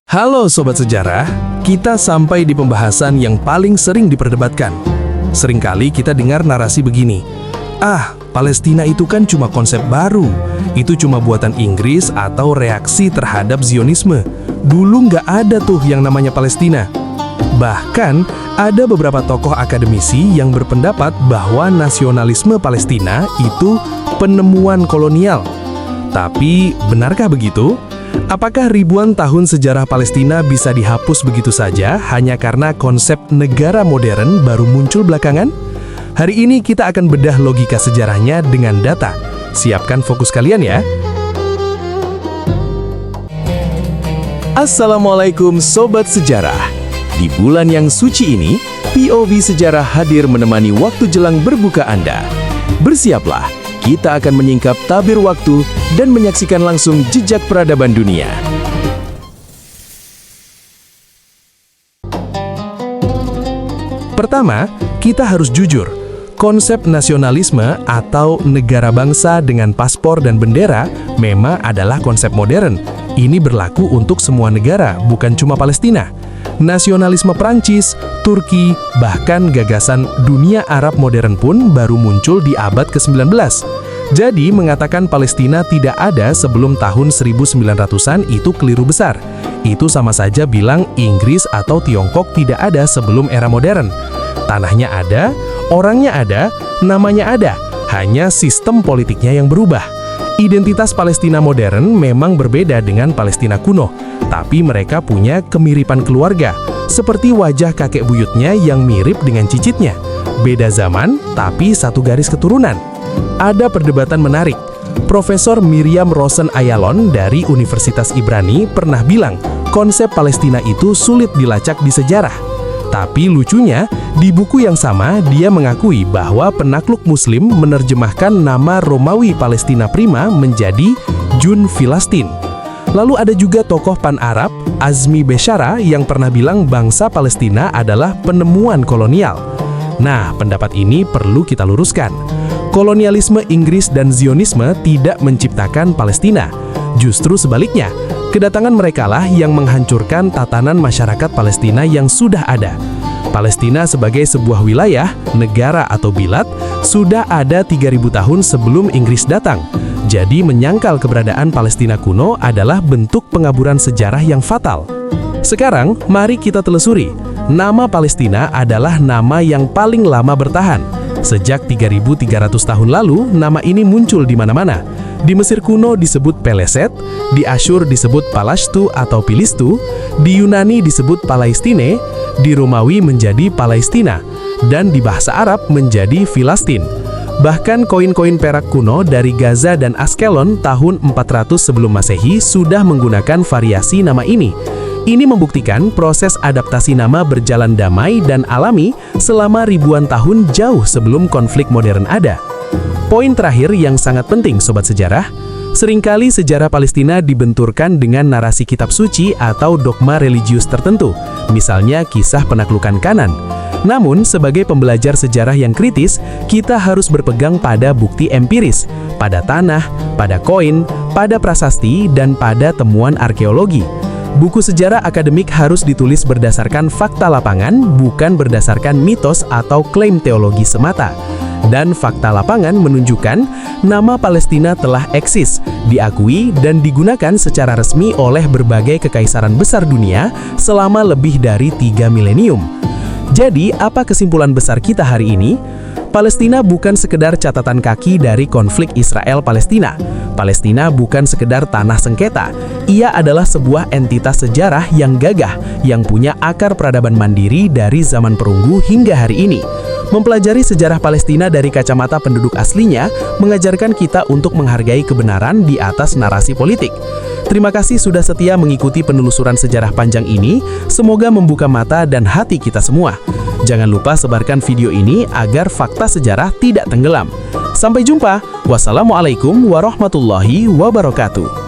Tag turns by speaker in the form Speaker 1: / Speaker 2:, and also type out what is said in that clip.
Speaker 1: Halo Sobat Sejarah, kita sampai di pembahasan yang paling sering diperdebatkan. Seringkali kita dengar narasi begini, Palestina itu kan cuma konsep baru, itu cuma buatan Inggris atau reaksi terhadap Zionisme. Dulu nggak ada tuh yang namanya Palestina. Bahkan, ada beberapa tokoh akademisi yang berpendapat bahwa nasionalisme Palestina itu penemuan kolonial. Tapi, benarkah begitu? Apakah ribuan tahun sejarah Palestina bisa dihapus begitu saja hanya karena konsep negara modern baru muncul belakangan? Hari ini kita akan bedah logika sejarahnya dengan data. Siapkan fokus kalian ya. Assalamualaikum Sobat Sejarah. Di bulan yang suci ini, POV Sejarah hadir menemani waktu jelang berbuka Anda. Bersiaplah, kita akan menyingkap tabir waktu dan menyaksikan langsung jejak peradaban dunia. Pertama, kita harus jujur. Konsep nasionalisme atau negara bangsa dengan paspor dan bendera memang adalah konsep modern. Ini berlaku untuk semua negara, bukan cuma Palestina. Nasionalisme Prancis, Turki, bahkan gagasan dunia Arab modern pun baru muncul di abad ke-19. Jadi, mengatakan Palestina tidak ada sebelum tahun 1900-an itu keliru besar. Itu sama saja bilang Inggris atau Tiongkok tidak ada sebelum era modern. Tanahnya ada, orangnya ada, namanya ada, hanya sistem politiknya yang berubah. Identitas Palestina modern memang berbeda dengan Palestina kuno, tapi mereka punya kemiripan keluarga, seperti wajah kakek buyutnya yang mirip dengan cicitnya. Beda zaman, tapi satu garis keturunan. Ada perdebatan menarik. Profesor Miriam Rosen Ayalon dari Universitas Ibrani pernah bilang, konsep Palestina itu sulit dilacak di sejarah. Tapi lucunya, di buku yang sama dia mengakui bahwa penakluk Muslim menerjemahkan nama Romawi Palestina Prima menjadi Jun Filastin. Lalu ada juga tokoh Pan-Arab, Azmi Beshara, yang pernah bilang bangsa Palestina adalah penemuan kolonial. Nah, pendapat ini perlu kita luruskan. Kolonialisme Inggris dan Zionisme tidak menciptakan Palestina. Justru sebaliknya, kedatangan merekalah yang menghancurkan tatanan masyarakat Palestina yang sudah ada. Palestina sebagai sebuah wilayah, negara atau bilat, sudah ada 3000 tahun sebelum Inggris datang. Jadi menyangkal keberadaan Palestina kuno adalah bentuk pengaburan sejarah yang fatal. Sekarang, mari kita telusuri. Nama Palestina adalah nama yang paling lama bertahan. Sejak 3300 tahun lalu, nama ini muncul di mana-mana. Di Mesir kuno disebut Peleset, di Asyur disebut Palastu atau Pilistu, di Yunani disebut Palestine, di Romawi menjadi Palestina, dan di bahasa Arab menjadi Filastin. Bahkan koin-koin perak kuno dari Gaza dan Askelon tahun 400 sebelum Masehi sudah menggunakan variasi nama ini. Ini membuktikan proses adaptasi nama berjalan damai dan alami selama ribuan tahun jauh sebelum konflik modern ada. Poin terakhir yang sangat penting Sobat Sejarah, seringkali sejarah Palestina dibenturkan dengan narasi kitab suci atau dogma religius tertentu, misalnya kisah penaklukan Kanan. Namun, sebagai pembelajar sejarah yang kritis, kita harus berpegang pada bukti empiris, pada tanah, pada koin, pada prasasti, dan pada temuan arkeologi. Buku sejarah akademik harus ditulis berdasarkan fakta lapangan, bukan berdasarkan mitos atau klaim teologi semata. Dan fakta lapangan menunjukkan nama Palestina telah eksis, diakui, dan digunakan secara resmi oleh berbagai kekaisaran besar dunia selama lebih dari 3 milenium. Jadi, apa kesimpulan besar kita hari ini? Palestina bukan sekedar catatan kaki dari konflik Israel-Palestina. Palestina bukan sekedar tanah sengketa. Ia adalah sebuah entitas sejarah yang gagah, yang punya akar peradaban mandiri dari zaman perunggu hingga hari ini. Mempelajari sejarah Palestina dari kacamata penduduk aslinya mengajarkan kita untuk menghargai kebenaran di atas narasi politik. Terima kasih sudah setia mengikuti penelusuran sejarah panjang ini. Semoga membuka mata dan hati kita semua. Jangan lupa sebarkan video ini agar fakta sejarah tidak tenggelam. Sampai jumpa. Wassalamualaikum warahmatullahi wabarakatuh.